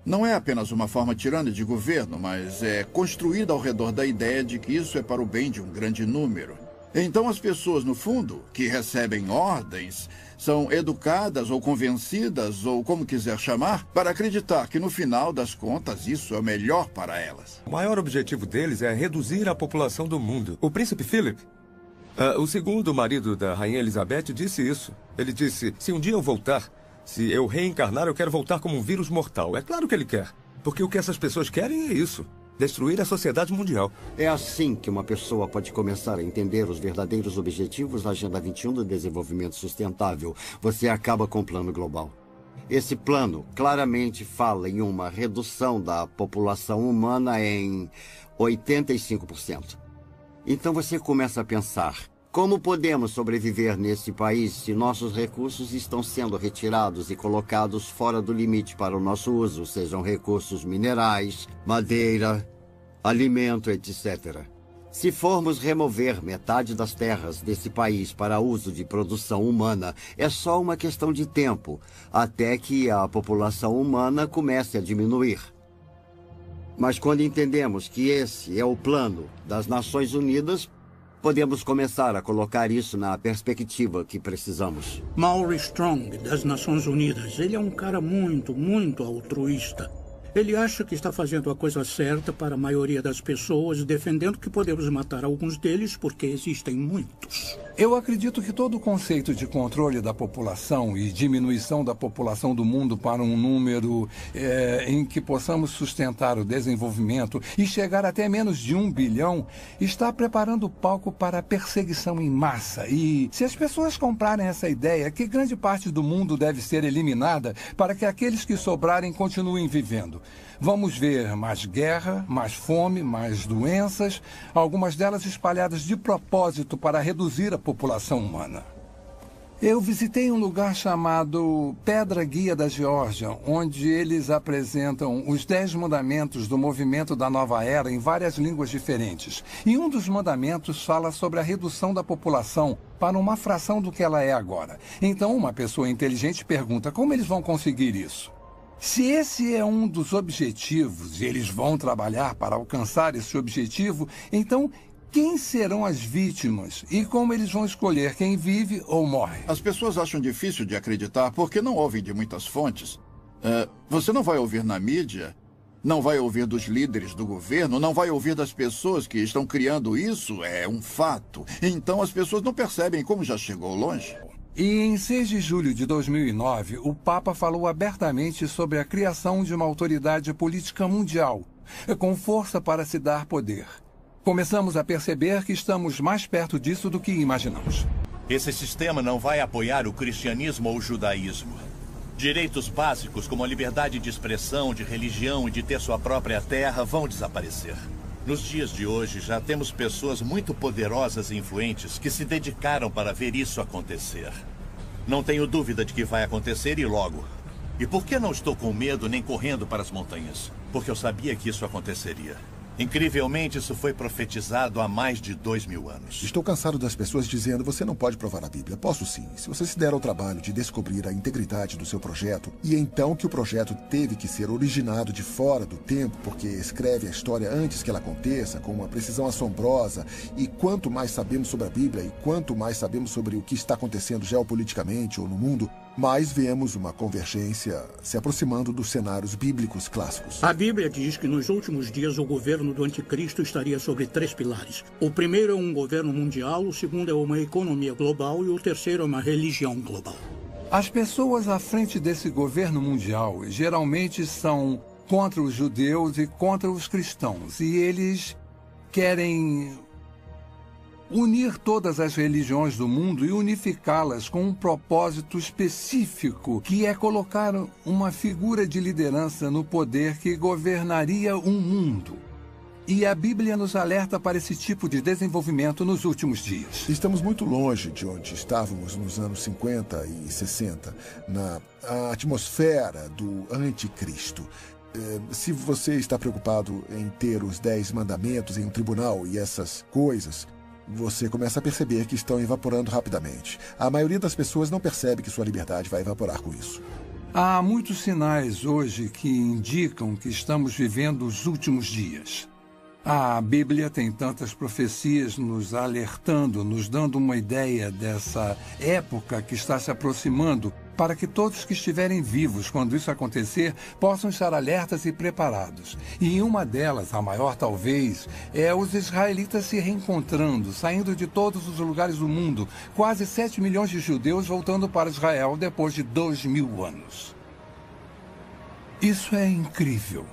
Não é apenas uma forma tirana de governo, mas é construída ao redor da ideia de que isso é para o bem de um grande número. Então as pessoas, no fundo, que recebem ordens, são educadas ou convencidas, ou como quiser chamar, para acreditar que no final das contas isso é o melhor para elas. O maior objetivo deles é reduzir a população do mundo. O príncipe Philip, o segundo marido da rainha Elizabeth, disse isso. Ele disse, se um dia eu voltar, se eu reencarnar, eu quero voltar como um vírus mortal. É claro que ele quer, porque o que essas pessoas querem é isso. Destruir a sociedade mundial. É assim que uma pessoa pode começar a entender os verdadeiros objetivos da Agenda 21 do Desenvolvimento Sustentável. Você acaba com o plano global. Esse plano claramente fala em uma redução da população humana em 85%. Então você começa a pensar, como podemos sobreviver nesse país se nossos recursos estão sendo retirados e colocados fora do limite para o nosso uso, sejam recursos minerais, madeira, alimento, etc. Se formos remover metade das terras desse país para uso de produção humana, é só uma questão de tempo, até que a população humana comece a diminuir. Mas quando entendemos que esse é o plano das Nações Unidas, podemos começar a colocar isso na perspectiva que precisamos. Maury Strong, das Nações Unidas, ele é um cara muito altruísta. Ele acha que está fazendo a coisa certa para a maioria das pessoas, defendendo que podemos matar alguns deles porque existem muitos. Eu acredito que todo o conceito de controle da população e diminuição da população do mundo para um número em que possamos sustentar o desenvolvimento e chegar até menos de 1 bilhão está preparando o palco para a perseguição em massa. E se as pessoas comprarem essa ideia, que grande parte do mundo deve ser eliminada para que aqueles que sobrarem continuem vivendo. Vamos ver mais guerra, mais fome, mais doenças, algumas delas espalhadas de propósito para reduzir a população humana. Eu visitei um lugar chamado Pedra Guia da Geórgia, onde eles apresentam os 10 mandamentos do movimento da Nova Era em várias línguas diferentes. E um dos mandamentos fala sobre a redução da população para uma fração do que ela é agora. Então, uma pessoa inteligente pergunta como eles vão conseguir isso. Se esse é um dos objetivos e eles vão trabalhar para alcançar esse objetivo, então quem serão as vítimas e como eles vão escolher quem vive ou morre? As pessoas acham difícil de acreditar porque não ouvem de muitas fontes. Você não vai ouvir na mídia, não vai ouvir dos líderes do governo, não vai ouvir das pessoas que estão criando isso, é um fato. Então as pessoas não percebem como já chegou longe. E em 6 de julho de 2009, o Papa falou abertamente sobre a criação de uma autoridade política mundial, com força para se dar poder. Começamos a perceber que estamos mais perto disso do que imaginamos. Esse sistema não vai apoiar o cristianismo ou o judaísmo. Direitos básicos como a liberdade de expressão, de religião e de ter sua própria terra vão desaparecer. Nos dias de hoje, já temos pessoas muito poderosas e influentes que se dedicaram para ver isso acontecer. Não tenho dúvida de que vai acontecer e logo. E por que não estou com medo nem correndo para as montanhas? Porque eu sabia que isso aconteceria. Incrivelmente, isso foi profetizado há mais de 2000 anos. Estou cansado das pessoas dizendo, você não pode provar a Bíblia. Posso sim, se você se der ao trabalho de descobrir a integridade do seu projeto, e então que o projeto teve que ser originado de fora do tempo, porque escreve a história antes que ela aconteça, com uma precisão assombrosa, e quanto mais sabemos sobre a Bíblia, e quanto mais sabemos sobre o que está acontecendo geopoliticamente ou no mundo, mais vemos uma convergência se aproximando dos cenários bíblicos clássicos. A Bíblia diz que nos últimos dias o governo do anticristo estaria sobre 3 pilares. O primeiro é um governo mundial, o segundo é uma economia global e o terceiro é uma religião global. As pessoas à frente desse governo mundial geralmente são contra os judeus e contra os cristãos. E eles querem unir todas as religiões do mundo e unificá-las com um propósito específico, que é colocar uma figura de liderança no poder que governaria um mundo. E a Bíblia nos alerta para esse tipo de desenvolvimento nos últimos dias. Estamos muito longe de onde estávamos nos anos 50 e 60, na atmosfera do anticristo. Se você está preocupado em ter os 10 mandamentos em um tribunal e essas coisas, você começa a perceber que estão evaporando rapidamente. A maioria das pessoas não percebe que sua liberdade vai evaporar com isso. Há muitos sinais hoje que indicam que estamos vivendo os últimos dias. A Bíblia tem tantas profecias nos alertando, nos dando uma ideia dessa época que está se aproximando, para que todos que estiverem vivos quando isso acontecer possam estar alertas e preparados. E uma delas, a maior talvez, é os israelitas se reencontrando, saindo de todos os lugares do mundo, quase 7 milhões de judeus voltando para Israel depois de 2000 anos. Isso é incrível.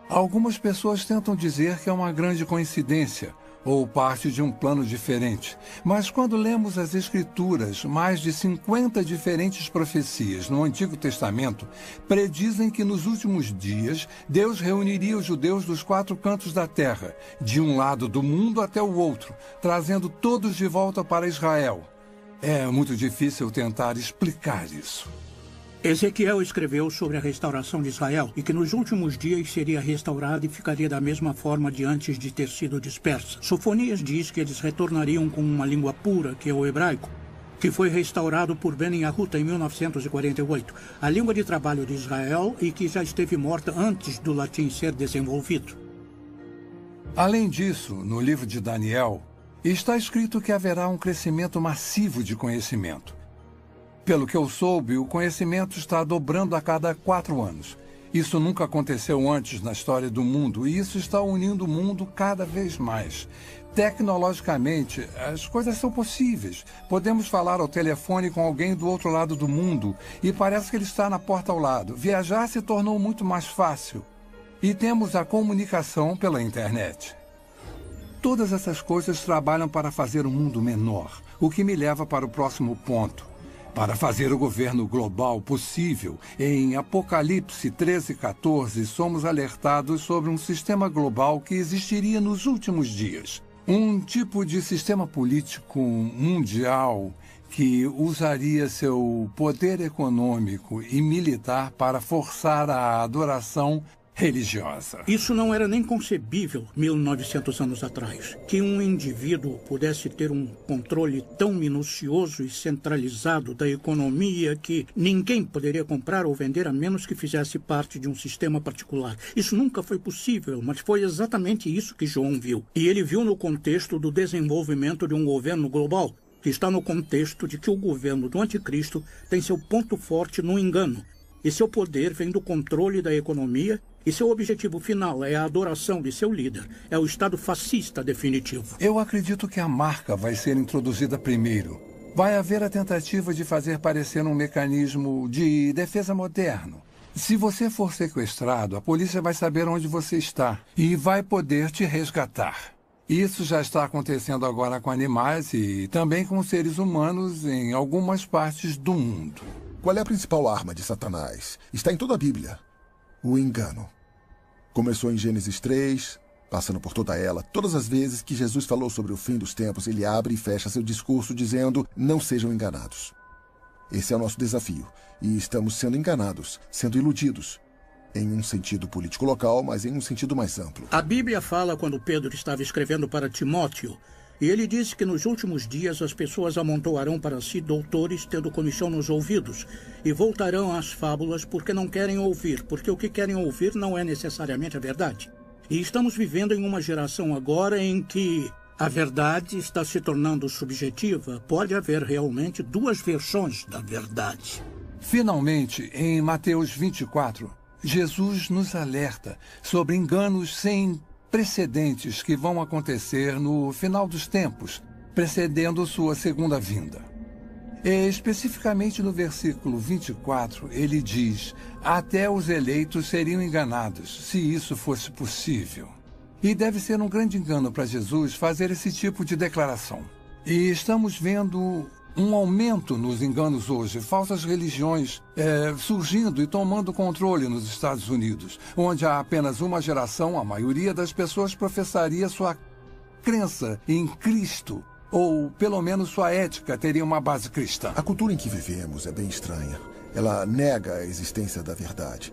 Algumas pessoas tentam dizer que é uma grande coincidência ou parte de um plano diferente. Mas quando lemos as Escrituras, mais de 50 diferentes profecias no Antigo Testamento predizem que nos últimos dias Deus reuniria os judeus dos 4 cantos da terra, de um lado do mundo até o outro, trazendo todos de volta para Israel. É muito difícil tentar explicar isso. Ezequiel escreveu sobre a restauração de Israel e que nos últimos dias seria restaurada e ficaria da mesma forma de antes de ter sido dispersa. Sofonias diz que eles retornariam com uma língua pura, que é o hebraico, que foi restaurado por Ben Yahuta em 1948, a língua de trabalho de Israel e que já esteve morta antes do latim ser desenvolvido. Além disso, no livro de Daniel, está escrito que haverá um crescimento massivo de conhecimento. Pelo que eu soube, o conhecimento está dobrando a cada 4 anos. Isso nunca aconteceu antes na história do mundo e isso está unindo o mundo cada vez mais. Tecnologicamente, as coisas são possíveis. Podemos falar ao telefone com alguém do outro lado do mundo e parece que ele está na porta ao lado. Viajar se tornou muito mais fácil. E temos a comunicação pela internet. Todas essas coisas trabalham para fazer o mundo menor, o que me leva para o próximo ponto. Para fazer o governo global possível, em Apocalipse 13:14, somos alertados sobre um sistema global que existiria nos últimos dias. Um tipo de sistema político mundial que usaria seu poder econômico e militar para forçar a adoração religiosa. Isso não era nem concebível 1900 anos atrás, que um indivíduo pudesse ter um controle tão minucioso e centralizado da economia que ninguém poderia comprar ou vender a menos que fizesse parte de um sistema particular. Isso nunca foi possível, mas foi exatamente isso que João viu. E ele viu no contexto do desenvolvimento de um governo global, que está no contexto de que o governo do anticristo tem seu ponto forte no engano. E seu poder vem do controle da economia e seu objetivo final é a adoração de seu líder. É o Estado fascista definitivo. Eu acredito que a marca vai ser introduzida primeiro. Vai haver a tentativa de fazer parecer um mecanismo de defesa moderno. Se você for sequestrado, a polícia vai saber onde você está e vai poder te resgatar. Isso já está acontecendo agora com animais e também com seres humanos em algumas partes do mundo. Qual é a principal arma de Satanás? Está em toda a Bíblia. O engano. Começou em Gênesis 3, passando por toda ela. Todas as vezes que Jesus falou sobre o fim dos tempos, ele abre e fecha seu discurso dizendo: não sejam enganados. Esse é o nosso desafio. E estamos sendo enganados, sendo iludidos. Em um sentido político local, mas em um sentido mais amplo. A Bíblia fala quando Pedro estava escrevendo para Timóteo. E ele disse que nos últimos dias as pessoas amontoarão para si doutores tendo comichão nos ouvidos e voltarão às fábulas porque não querem ouvir, porque o que querem ouvir não é necessariamente a verdade. E estamos vivendo em uma geração agora em que a verdade está se tornando subjetiva. Pode haver realmente 2 versões da verdade. Finalmente, em Mateus 24, Jesus nos alerta sobre enganos sem precedentes que vão acontecer no final dos tempos, precedendo sua segunda vinda. E, especificamente no versículo 24, ele diz: até os eleitos seriam enganados, se isso fosse possível. E deve ser um grande engano para Jesus fazer esse tipo de declaração. E estamos vendo um aumento nos enganos hoje, falsas religiões surgindo e tomando controle nos Estados Unidos, onde há apenas uma geração, a maioria das pessoas professaria sua crença em Cristo, ou pelo menos sua ética teria uma base cristã. A cultura em que vivemos é bem estranha. Ela nega a existência da verdade.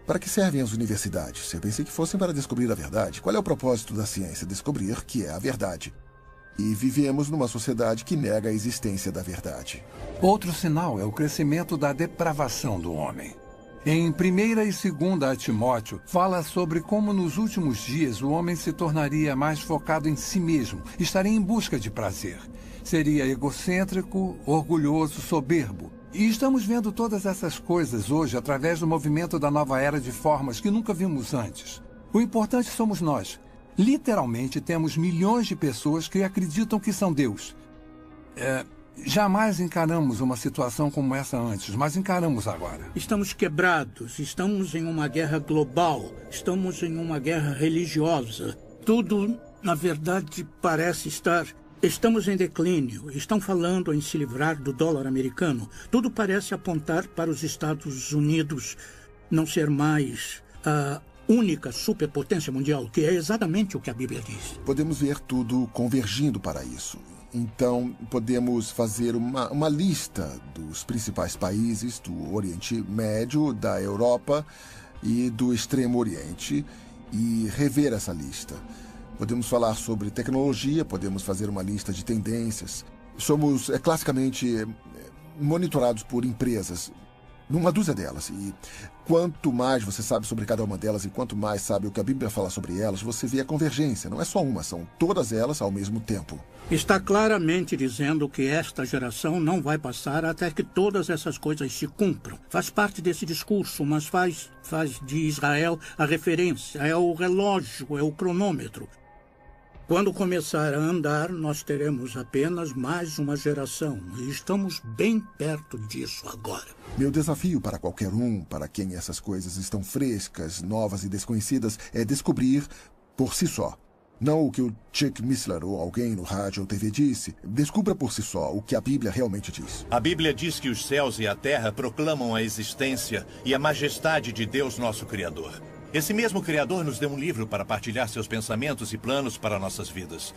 Para que servem as universidades? Eu pensei que fossem para descobrir a verdade. Qual é o propósito da ciência? Descobrir que é a verdade. E vivemos numa sociedade que nega a existência da verdade. Outro sinal é o crescimento da depravação do homem. Em 1ª e 2ª Timóteo, fala sobre como nos últimos dias o homem se tornaria mais focado em si mesmo, estaria em busca de prazer. Seria egocêntrico, orgulhoso, soberbo. E estamos vendo todas essas coisas hoje através do movimento da nova era de formas que nunca vimos antes. O importante somos nós. Literalmente temos milhões de pessoas que acreditam que são Deus. Jamais encaramos uma situação como essa antes, mas encaramos agora. Estamos quebrados, estamos em uma guerra global, estamos em uma guerra religiosa. Tudo, na verdade, parece estar... Estamos em declínio, estão falando em se livrar do dólar americano. Tudo parece apontar para os Estados Unidos não ser mais a única superpotência mundial, que é exatamente o que a Bíblia diz. Podemos ver tudo convergindo para isso. Então, podemos fazer uma lista dos principais países do Oriente Médio, da Europa e do Extremo Oriente e rever essa lista. Podemos falar sobre tecnologia, podemos fazer uma lista de tendências. Somos classicamente monitorados por empresas, numa dúzia delas. E quanto mais você sabe sobre cada uma delas e quanto mais sabe o que a Bíblia fala sobre elas, você vê a convergência. Não é só uma, são todas elas ao mesmo tempo. Está claramente dizendo que esta geração não vai passar até que todas essas coisas se cumpram. Faz parte desse discurso, mas faz de Israel a referência, é o relógio, é o cronômetro. Quando começar a andar, nós teremos apenas mais uma geração. E estamos bem perto disso agora. Meu desafio para qualquer um, para quem essas coisas estão frescas, novas e desconhecidas, é descobrir por si só. Não o que o Chuck Missler ou alguém no rádio ou TV disse. Descubra por si só o que a Bíblia realmente diz. A Bíblia diz que os céus e a terra proclamam a existência e a majestade de Deus, nosso Criador. Esse mesmo Criador nos deu um livro para partilhar seus pensamentos e planos para nossas vidas.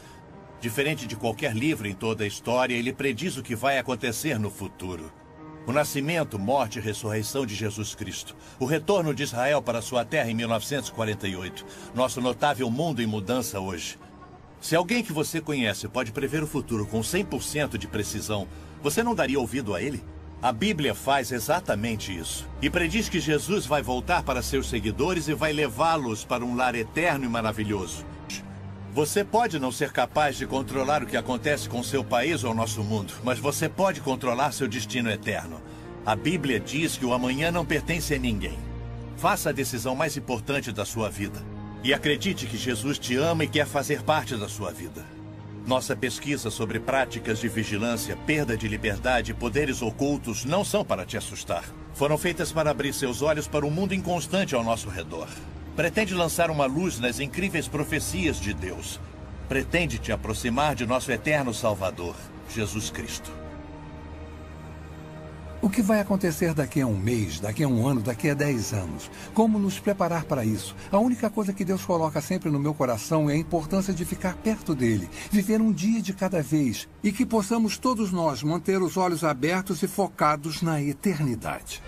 Diferente de qualquer livro em toda a história, ele prediz o que vai acontecer no futuro. O nascimento, morte e ressurreição de Jesus Cristo. O retorno de Israel para sua terra em 1948. Nosso notável mundo em mudança hoje. Se alguém que você conhece pode prever o futuro com 100% de precisão, você não daria ouvido a ele? A Bíblia faz exatamente isso. E prediz que Jesus vai voltar para seus seguidores e vai levá-los para um lar eterno e maravilhoso. Você pode não ser capaz de controlar o que acontece com seu país ou nosso mundo, mas você pode controlar seu destino eterno. A Bíblia diz que o amanhã não pertence a ninguém. Faça a decisão mais importante da sua vida. E acredite que Jesus te ama e quer fazer parte da sua vida. Nossa pesquisa sobre práticas de vigilância, perda de liberdade e poderes ocultos não são para te assustar. Foram feitas para abrir seus olhos para um mundo inconstante ao nosso redor. Pretende lançar uma luz nas incríveis profecias de Deus. Pretende te aproximar de nosso eterno Salvador, Jesus Cristo. O que vai acontecer daqui a um mês, daqui a um ano, daqui a 10 anos? Como nos preparar para isso? A única coisa que Deus coloca sempre no meu coração é a importância de ficar perto dele, viver um dia de cada vez e que possamos todos nós manter os olhos abertos e focados na eternidade.